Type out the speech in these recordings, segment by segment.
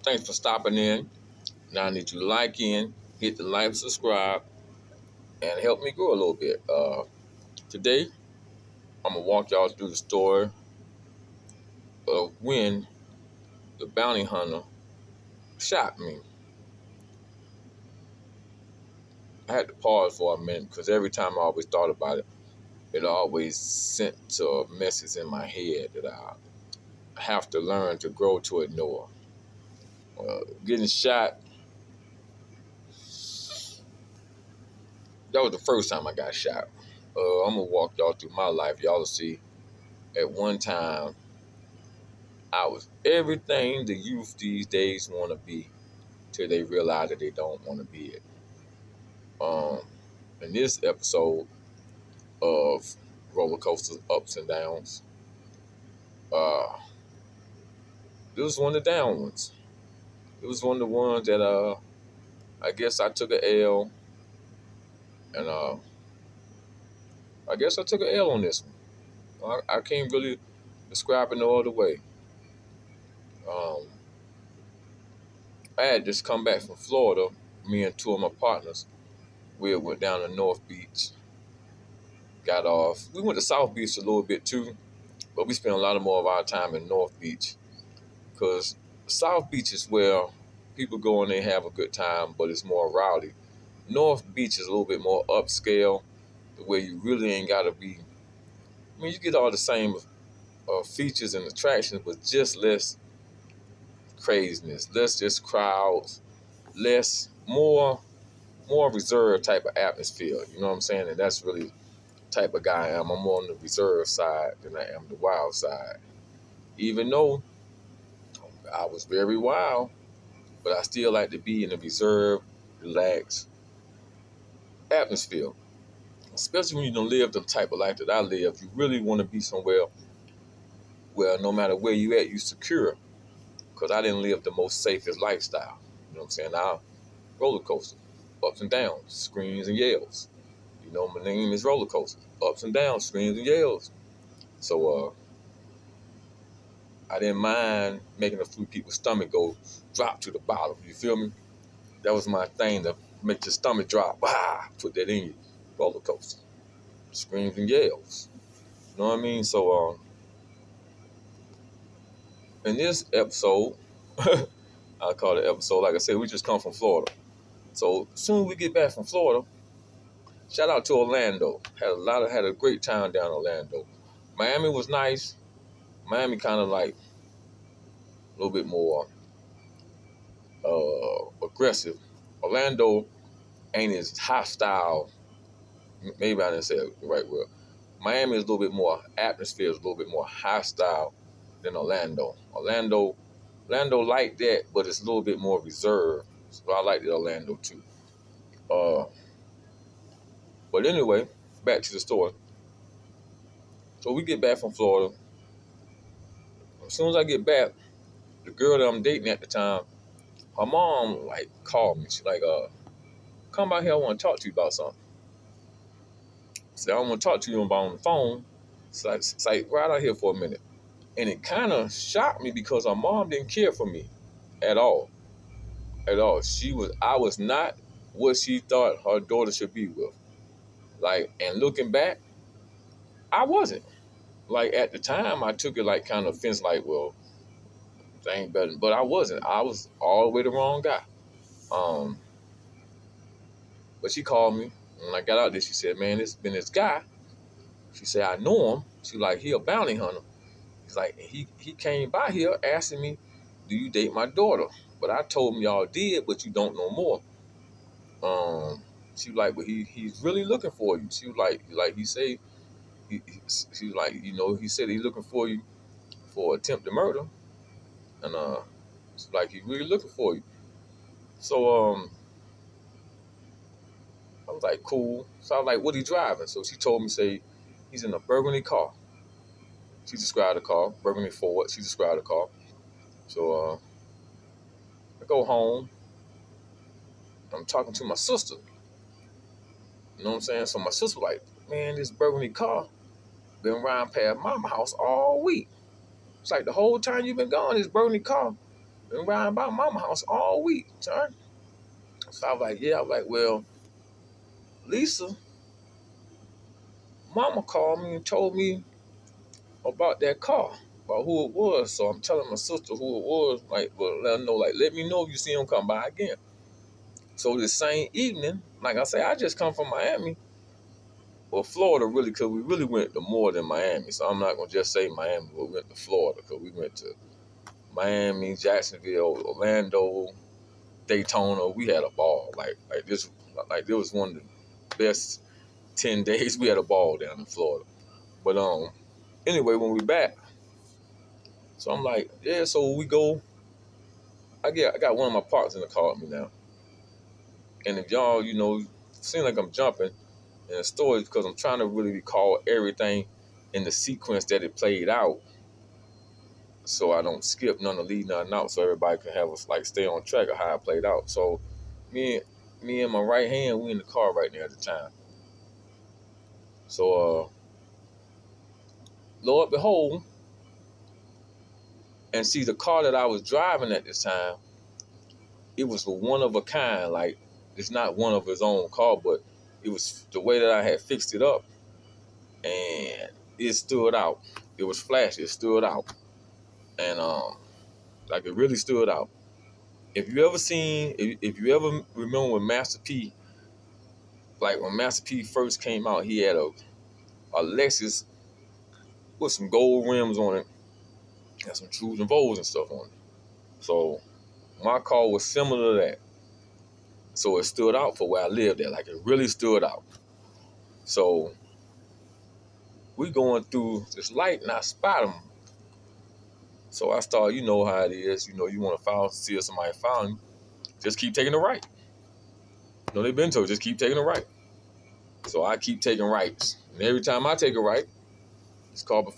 Thanks for stopping in. Now I need you to like in, hit the like, subscribe, and help me grow a little bit. Today, I'm gonna walk y'all through the story of when the bounty hunter shot me. I had to pause for a minute because every time I always thought about it, it always sent to a message in my head that I have to learn to grow to ignore. Getting shot, that was the first time I got shot. I'm gonna walk y'all through my life. Y'all will see. At one time, I was everything the youth these days want to be till they realize that they don't want to be it. Um, in this episode of Roller Coasters, Ups and Downs, uh, this was one of the down ones. It was one of the ones that I guess I took an L, and I guess I took an L on this one. I can't really describe it no other way. Um, I had just come back from Florida. Me and two of my partners, we went down to North Beach, got off. We went to South Beach a little bit too, but we spent a lot more of our time in North Beach because South Beach is where people go and they have a good time, but it's more rowdy. North Beach is a little bit more upscale, where you really ain't got to be. I mean, you get all the same features and attractions, but just less craziness, less just crowds, less more reserved type of atmosphere. You know what I'm saying? And that's really the type of guy I am. I'm more on the reserved side than I am the wild side. Even though I was very wild, but I still like to be in a reserved, relaxed atmosphere. Especially when you don't live the type of life that I live, you really want to be somewhere where no matter where you at, you secure. Because I didn't live the most safest lifestyle. You know what I'm saying? I roller coaster, ups and downs, screams and yells. You know, my name is roller coaster, ups and downs, screams and yells. So I didn't mind making a few people's stomach go drop to the bottom. You feel me? That was my thing to make your stomach drop. Put that in you. Roller coaster, screams and yells. You know what I mean? So in this episode, I call it episode. Like I said, we just come from Florida. So soon we get back from Florida. Shout out to Orlando. Had a great time down in Orlando. Miami was nice. Miami kind of like a little bit more aggressive. Orlando ain't as hostile. Maybe I didn't say it the right word. Miami is a little bit more atmosphere is a little bit more hostile than Orlando. Orlando like that, but it's a little bit more reserved. So I like the Orlando too. Uh, but anyway, back to the story. So we get back from Florida. As soon as I get back, the girl that I'm dating at the time, her mom like called me. She's like, come out here, I want to talk to you about something. I said, I don't want to talk to you about on the phone. It's like right out here for a minute. And it kind of shocked me because her mom didn't care for me at all. At all. I was not what she thought her daughter should be with. Like, and looking back, I wasn't. Like at the time I took it like kind of offense, like, well, they ain't better. But I wasn't. I was all the way the wrong guy. Um, but she called me and when I got out there, she said, man, it's been this guy. She said, I know him. She like, he a bounty hunter. He's like, he came by here asking me, do you date my daughter? But I told him y'all did, but you don't know more. She was like, but he's really looking for you. She was like he said, she was like, you know, he said he's looking for you for attempted murder, and she's like, he's really looking for you. So I was like, cool. So I was like, what he driving? So she told me, say, he's in a burgundy car. She described the car, burgundy Ford. She described the car. So I go home. I'm talking to my sister. You know what I'm saying? So my sister was like, man, this burgundy car been riding past mama house all week. It's like the whole time you've been gone, this burgundy car been riding by mama house all week, son. So I was like, yeah. I was like, well, Lisa, mama called me and told me about that car, about who it was. So I'm telling my sister who it was, like, well, let her know, like, let me know if you see him come by again. So this same evening, like I say, I just come from Miami, or Florida, really, because we really went to more than Miami. So I'm not going to just say Miami, but we went to Florida, because we went to Miami, Jacksonville, Orlando, Daytona. We had a ball. Like this was one of the best 10 days we had a ball down in Florida. But anyway, when we back, so I'm like, yeah, so we go. I got one of my partners in the car with me now. And if y'all, seem like I'm jumping in the story because I'm trying to really recall everything in the sequence that it played out, so I don't skip none of lead nothing out, so everybody can have us like stay on track of how it played out. So me and my right hand, we in the car right now at the time. So Lord behold, and see the car that I was driving at this time, it was a one of a kind. Like it's not one of his own car, but it was the way that I had fixed it up, and it stood out. It was flashy. It stood out, and like it really stood out. If you ever remember when Master P, like when Master P first came out, he had a Lexus with some gold rims on it and some trues and Vols and stuff on it. So my car was similar to that. So it stood out for where I lived at. Like it really stood out. So we going through this light and I spot him. So I start, you know how it is. You want to follow, see if somebody found him. Just keep taking the right. They've been told, just keep taking the right. So I keep taking rights. And every time I take a right, it's called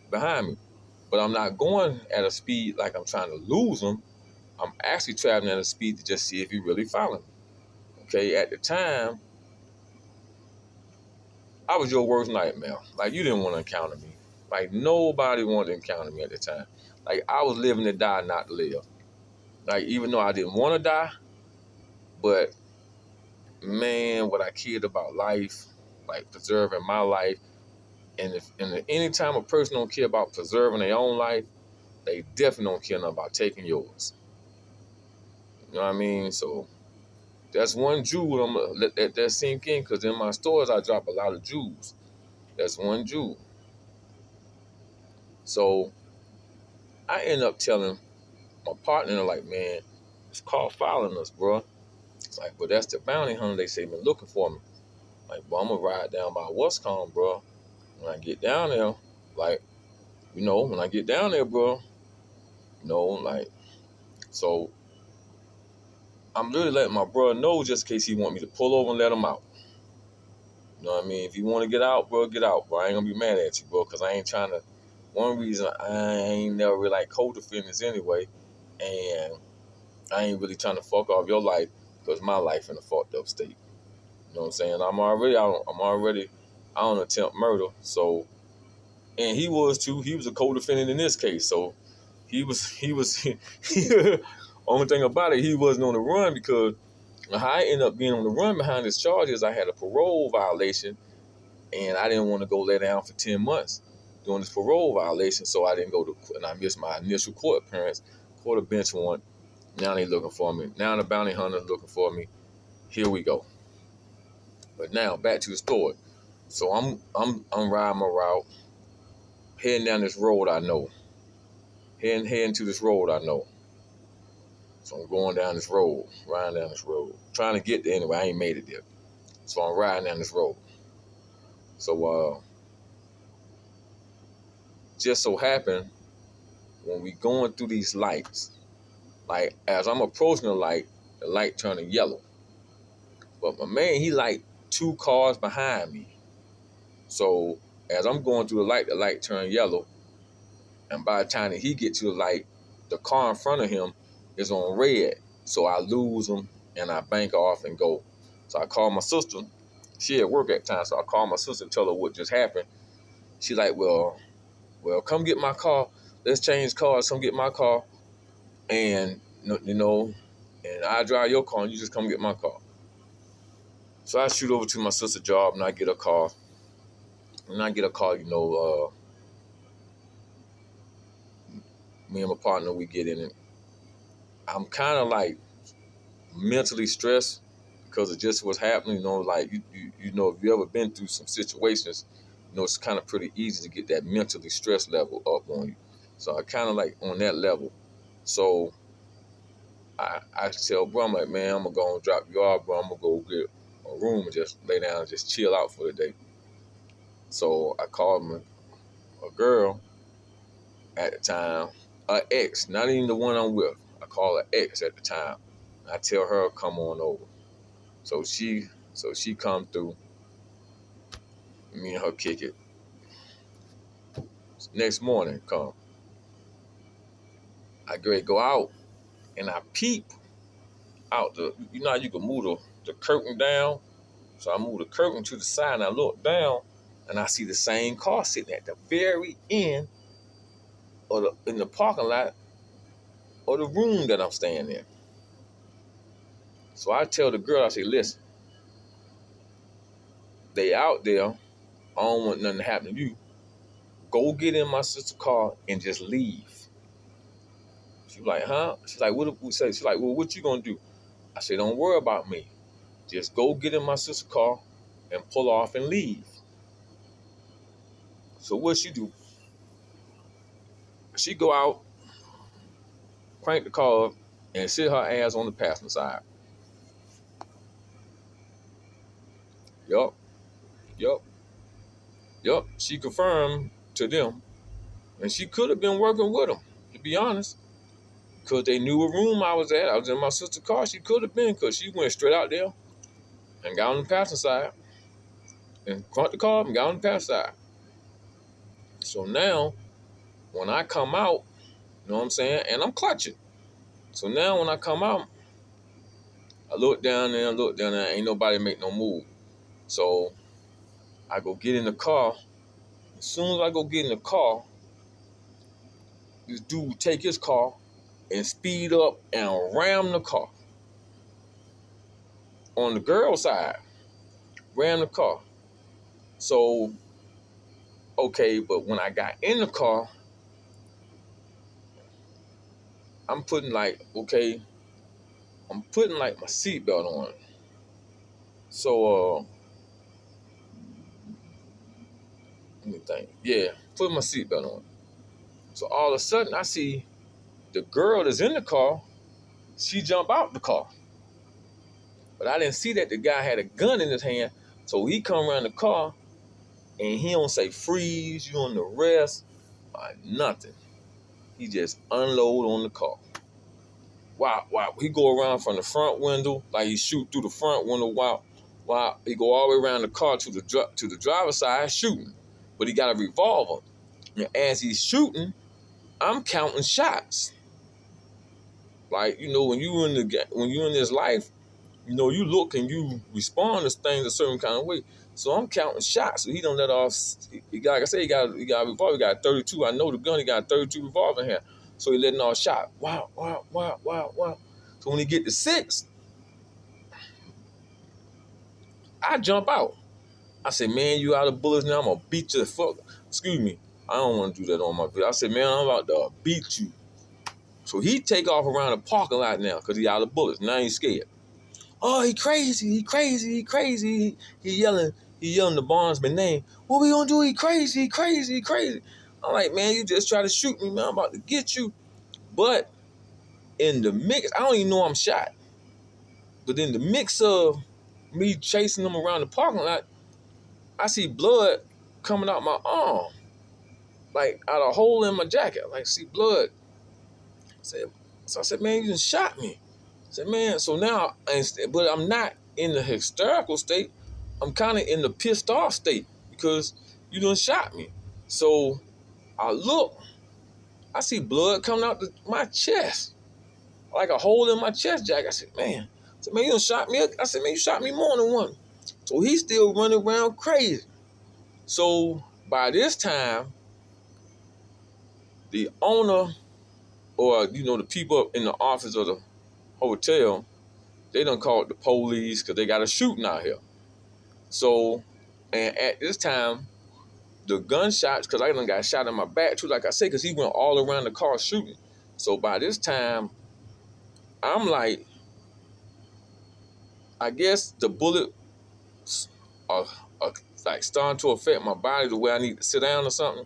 behind me. But I'm not going at a speed like I'm trying to lose him. I'm actually traveling at a speed to just see if he really following me. Okay, at the time, I was your worst nightmare. Like you didn't want to encounter me. Like nobody wanted to encounter me at the time. Like I was living to die, not to live. Like even though I didn't want to die, but man, what I cared about life, like preserving my life, and any time a person don't care about preserving their own life, they definitely don't care nothing about taking yours. You know what I mean? So that's one jewel I'm gonna let that sink in, because in my stores I drop a lot of jewels. That's one jewel. So I end up telling my partner, like, man, it's called following us, bro. It's like, but that's the bounty hunter they say been looking for me. Like, bro, I'm gonna ride down by Westcom, bro. When I get down there, like, when I get down there, bro, like, so I'm really letting my brother know just in case he want me to pull over and let him out. You know what I mean? If you want to get out, bro, get out, bro. I ain't gonna be mad at you, bro, because I ain't trying to. One reason I ain't never really like co-defendants anyway, and I ain't really trying to fuck off your life because my life in a fucked up state. You know what I'm saying? I'm already on attempt murder. So, and he was too. He was a co-defendant in this case. So he was. Only thing about it, he wasn't on the run, because how I ended up being on the run behind this charge is I had a parole violation, and I didn't want to go lay down for 10 months doing this parole violation, so I didn't go to, and I missed my initial court appearance. Court of bench warrant. Now they looking for me. Now the bounty hunter's looking for me. Here we go. But now back to the story. So I'm riding my route, heading down this road I know. Heading to this road I know. So I'm going down this road, riding down this road, trying to get there anyway. I ain't made it there. So I'm riding down this road. So just so happened when we going through these lights, like as I'm approaching the light turning yellow. But my man, he like 2 cars behind me. So as I'm going through the light turned yellow, and by the time that he get to the light, the car in front of him is on red. So I lose him and I bank off and go. So I call my sister. She at work at the time, so I call my sister and tell her what just happened. She like, well, come get my car. Let's change cars. Come get my car. And and I drive your car and you just come get my car. So I shoot over to my sister's job and I get a car. And I get a car, me and my partner, we get in it. I'm kind of like mentally stressed because of just what's happening. Like if you ever been through some situations, it's kind of pretty easy to get that mentally stress level up on you. So I kind of like on that level. So I tell bro, I'm like, man, I'm gonna go and drop you off, bro. I'm gonna go get a room and just lay down and just chill out for the day. So I called a girl at the time, an ex, not even the one I'm with. I call her ex at the time. I tell her come on over. So she come through. Me and her kick it. Next morning come. I go out and I peep out how you can move the curtain down. So I move the curtain to the side and I look down and I see the same car sitting at the very end in the parking lot of the room that I'm staying in. So I tell the girl, I say, listen, they out there. I don't want nothing to happen to you. Go get in my sister's car and just leave. She's like, huh? She's like, what? She's like, well, what you gonna do? I said, don't worry about me. Just go get in my sister's car and pull off and leave. So what she do? She go out, crank the car up, and sit her ass on the passenger side. Yup, yup, yup. She confirmed to them, and she could have been working with them, to be honest, because they knew what room I was at. I was in my sister's car. She could have been, because she went straight out there and got on the passenger side and cranked the car up and got on the passenger side. So now, when I come out, you know what I'm saying, and I'm clutching. So now when I come out, I look down there, ain't nobody make no move. So I go get in the car. As soon as I go get in the car, this dude take his car and speed up and ram the car. On the girl's side, ram the car. So, okay, but when I got in the car, I'm putting my seatbelt on. So, let me think. Yeah, put my seatbelt on. So all of a sudden, I see the girl that's in the car, she jump out the car. But I didn't see that the guy had a gun in his hand. So he come around the car, and he don't say freeze, you on the rest, or nothing. He just unload on the car. Wow. He go around from the front window, like he shoot through the front window. Wow. He go all the way around the car to the driver's side shooting. But he got a revolver. And as he's shooting, I'm counting shots. Like, when you in this life, you look and you respond to things a certain kind of way. So I'm counting shots. So he don't let off. Like I said, he got a revolver. He got a 32. I know the gun. He got a 32 revolver in here. So he letting off shot. Wow. So when he get to 6, I jump out. I said, man, you out of bullets now. I'm gonna beat you the fuck. Excuse me. I don't want to do that on my video. I said, man, I'm about to beat you. So he take off around the parking lot now because he out of bullets. Now he's scared. Oh, he crazy. He yelling the bondsman name. What we gonna do? He crazy. I'm like, man, you just try to shoot me, man. I'm about to get you. But in the mix, I don't even know I'm shot. But in the mix of me chasing them around the parking lot, I see blood coming out my arm. Like out a hole in my jacket. Like, see blood. So I said, man, you just shot me. I said, man, so now, but I'm not in the hysterical state. I'm kind of in the pissed off state because you done shot me. So I look, I see blood coming out my chest, like a hole in my chest jacket. I said, man, you done shot me. I said, man, you shot me more than one. So he's still running around crazy. So by this time, the owner or the people up in the office of the hotel, they done called the police because they got a shooting out here. So, and at this time, the gunshots, because I done got shot in my back too, like I said, because he went all around the car shooting. So by this time, I'm like, I guess the bullet are, are like starting to affect my body the way I need to sit down or something.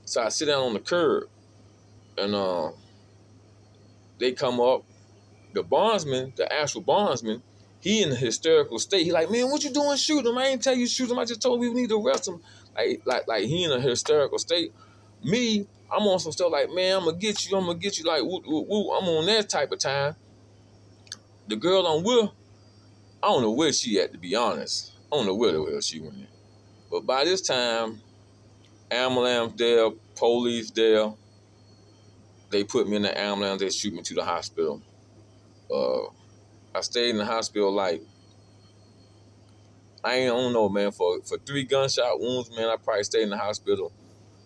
So I sit down on the curb, and they come up. The bondsman, the actual bondsman, he in a hysterical state. He like, man, what you doing? Shoot him! I ain't tell you shoot him. I just told you we need to arrest him. Like he in a hysterical state. Me, I'm on some stuff like, man, I'm gonna get you. Like, woo, woo, woo. I'm on that type of time. The girl I'm with, I don't know where she at, to be honest. I don't know where the hell she went. But by this time, ambulance there, police there. They put me in the ambulance. They shoot me to the hospital. I stayed in the hospital like, I don't know, man. For 3 gunshot wounds, man, I probably stayed in the hospital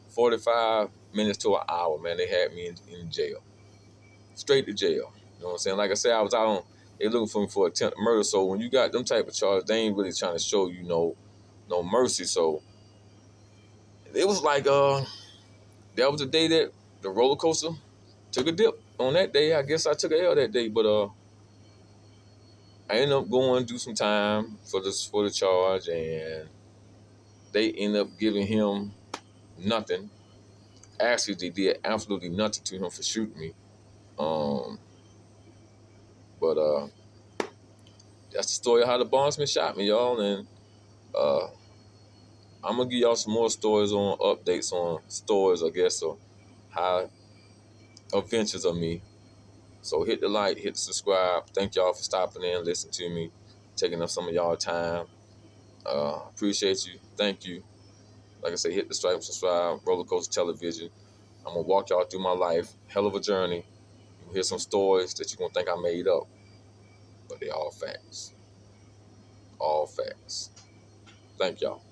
45 minutes to an hour, man. They had me in jail. Straight to jail. You know what I'm saying? Like I said, I was out on, they looking for me for attempted murder. So when you got them type of charges, they ain't really trying to show you no mercy. So it was like, that was the day that the roller coaster took a dip. On that day, I guess I took a L that day, but I ended up going to do some time for the charge, and they ended up giving him nothing. Actually, they did absolutely nothing to him for shooting me. Um, but that's the story of how the bondsman shot me, y'all. And uh, I'm gonna give y'all some more stories on updates on stories, I guess, or how adventures of me. So hit the like, hit the subscribe. Thank y'all for stopping in, listening to me, taking up some of y'all time. Appreciate you. Thank you. Like I say, hit the stripe, subscribe, Roller Coaster Television. I'm gonna walk y'all through my life. Hell of a journey. You'll hear some stories that you're gonna think I made up, but they all facts. All facts. Thank y'all.